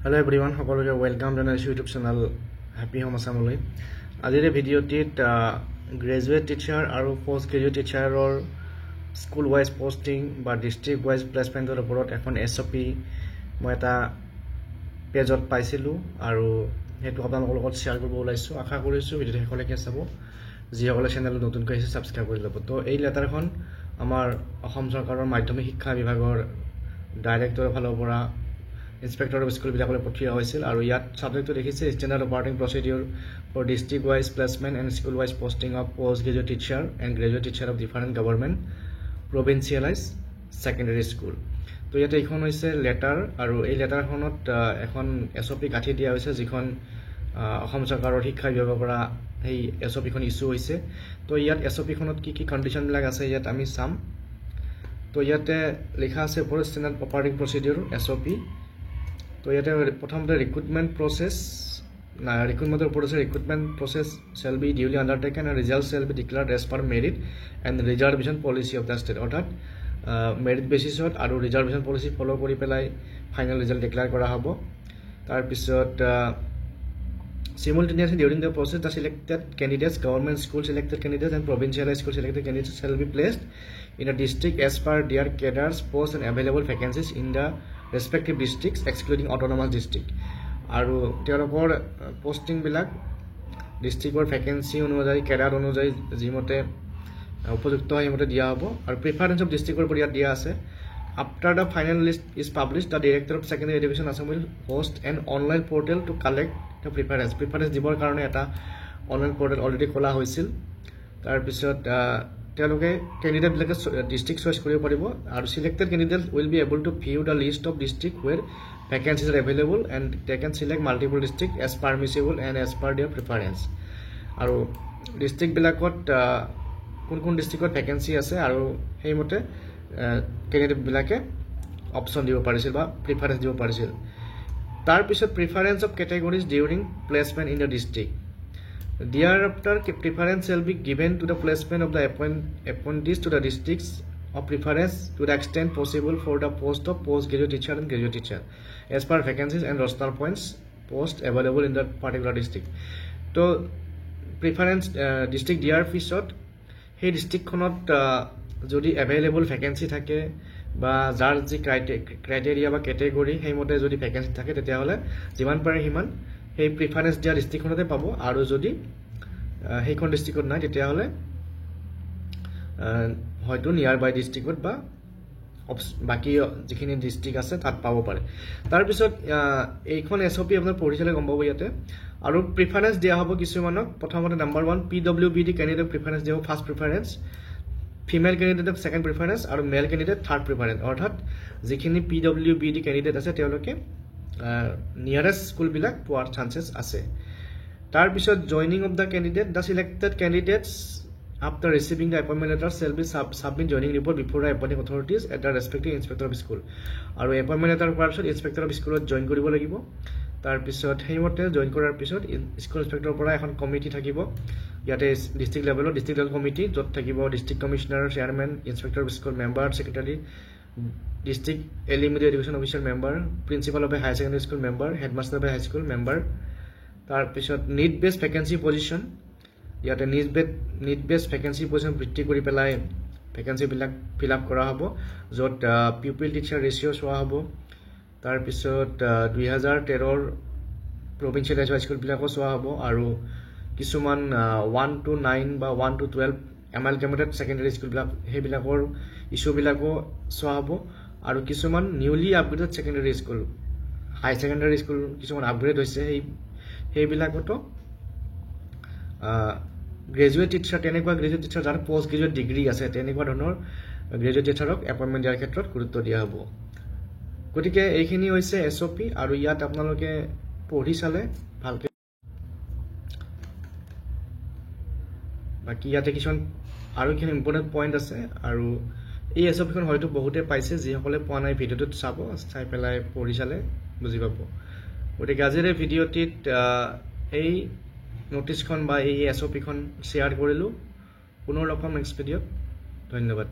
Hello everyone, সকলোকে welcome জনাইছো YouTube channel Happy Home Assembly. আজিৰ ভিডিঅ'টিত গ্ৰেজুৱেট টিচাৰ আৰু পোষ্ট গ্ৰেজুৱেট টিচাৰৰ স্কুল ওয়াইজ পোষ্টিং বা ডিস্ট্ৰিক্ট ওয়াইজ প্লেচমেন্টৰ ওপৰত এখন SOP মই এটা পেজত পাইছিলো আৰু হেতু আপোনালোকৰ লগত শেয়াৰ কৰিব ওলাইছো। আশা কৰিছো ভিডিঅ'টো শেষলৈকে চাব। যিসকলে চেনেলটো নতুনকৈ আহিছে সাবস্ক্ৰাইব কৰি ল'ব। তো এই লেটাৰখন আমাৰ অসম চৰকাৰৰ মাধ্যমিক শিক্ষা বিভাগৰ ডাইৰেক্টৰৰ ফালৰ পৰা Inspector of School বিলাকলৈ পঠিওৱা হৈছিল আৰু ইয়াত সাবজেক্টটো দেখিছে Standard Operating Procedure for District Wise Placement and School Wise Posting of Postgraduate Teacher and Graduate Teacher of Different Government Provincialized Secondary School. তো ইয়াতে এখন হৈছে লেটাৰ আৰু এই লেটাৰখনত এখন SOP গাঁঠি দিয়া হৈছে যিখন অসম চৰকাৰৰ শিক্ষা বিভাগৰ পৰা এই SOP খন ইস্যু হৈছে। তো ইয়াত SOP খনত কি কন্ডিশন বিলাক আছে ইয়াত আমি চাম। তো ইয়াতে লেখা আছে for Standard Operating Procedure SOP। তো ইয়াতে প্ৰথমতে recruitment process recruitment process shall be duly undertaken and results shall be declared as per merit and reservation policy of the state. অৰ্থাৎ merit basis আৰু reservation policy follow কৰি পেলাই final result declare কৰা হ'ব। তাৰ পিছত simultaneously during the process the selected candidates, government school selected candidates and provincial school selected candidates shall be placed in a district as per their cadres, posts and available vacancies in the respective districts excluding autonomous district. আৰু তেওঁলোকৰ posting বিলাক ডিস্ট্ৰিক্টৰ vacancy অনুযায়ী cadre অনুযায়ী যিমতে উপযুক্ত হয় মতে দিয়া হ'ব আৰু প্ৰিফাৰেন্স অফ ডিস্ট্ৰিক্টৰ পৰা দিয়া আছে। After the final list is published, the Director of Secondary Education Assam will host an online portal to collect the preference দিবৰ কাৰণে এটা অনলাইন পোৰ্টেল অলৰেডি খোলা হৈছিল। তাৰ পিছত তেওঁলোকে ক্যান্ডিডেট বিলাকে ডিস্ট্ৰিক্ট চয়েস কৰিব পাৰিব আৰু selected candidate will be able to view the list of district where vacancies are available and they can select multiple district as permissible and as per their preference. আৰু district বিলাকত কোন ডিস্ট্ৰিক্টত vacancy আছে আৰু সেইমতে candidate বিলাকে option দিব পাৰিছিল বা প্ৰিফাৰেন্স দিব পাৰিছিল। তাৰ পিছত preference of categories during placement in the district. Thereafter, preference shall be given to the placement of the appointees to the districts of preference to the extent possible for the post of postgraduate teacher and graduate teacher as per vacancies and roster points post available in that particular district. So, preference district diar pisot hey district khonot jodi available vacancy thake ba jar ji criteria ba category hey mote jodi vacancy thake tetia hole jiman pare himan সেই preference দিয়া ডিস্ট্ৰিক্টখনতে পাব আৰু যদি সেইখন ডিস্ট্ৰিক্টত নাই তেতিয়া হলে হয়তো নিয়াৰ বাই ডিস্ট্ৰিক্টত বা বাকি যিখিনি ডিস্ট্ৰিক্ট আছে তাত পাব পাৰে। তাৰ পিছত এইখন SOP আপোনাৰ পঢ়িছিলে গম পাব ইয়াতে আৰু প্ৰিফাৰেন্স দিয়া হ'ব কিছুমানক। প্ৰথমতে নাম্বাৰ 1 PWBD ক্যান্ডিডেট প্ৰিফাৰেন্স দিব first preference, female candidate second preference আৰু মেল ক্যান্ডিডেট থাৰ্ড প্ৰিফাৰেন্স। অৰ্থাৎ যিখিনি PWBD ক্যান্ডিডেট আছে তেওঁলোকে nearest school bilak poor chances ase. Tar pisot joining of the candidate, the selected candidates after receiving the appointment letter shall be submit joining report before the appointing authorities at the respective inspector of school. Aru appointment letter par pisot inspector of school join koribo lagibo। tar pisot heimote join korar pisot school inspector pora ekhon committee thakibo yate district level committee jot thakibo district commissioner, chairman, inspector of school member, secretary, district elementary education official member, principal of a high secondary school member, headmaster of a high school member. Tar pisot need based vacancy position yate need based vacancy position bridge kori pelai vacancy bilak fill up kora hobo jot pupil teacher ratio soa hobo। tar pisot 2013 provincial high school bilako soa hobo aru kisuman 1 to 9 ba 1 to 12 amalgamated secondary school bilak he bilakor issue bilako soa hobo আৰু কিছুমান newly upgraded secondary school হাই secondary school কিছুমান upgrade হৈছে সেই বিলাকতো graduate teacher তেনেকুৱা graduate teacher যাৰ post graduate degree আছে তেনেকুৱা ধৰণৰ গ্ৰেজুৱেট টিচাৰক এপইন্টমেন্ট দিয়াৰ ক্ষেত্ৰত গুৰুত্ব দিয়া হ'ব। গতিকে এইখিনি হৈছে SOP আৰু ইয়াত আপোনালোকে পঢ়ি চালে ভালকে বাকি ইয়াতে কিছুমান আৰু কিছু ইম্পৰ্টেন্ট পইণ্ট আছে আৰু এই SOP খন হয়তো বহুতে পাইছে যিসকলে পোৱা নাই ভিডিওটোত চাব চাই পেলাই পঢ়ি চালে বুজি পাব। গতিকে আজিৰ এই ভিডিওটিত এই নোটিছখন বা এই SOP খন শ্বেয়াৰ কৰিলো। পুনৰ লগ পাম নেক্সট ভিডিওত। ধন্যবাদ।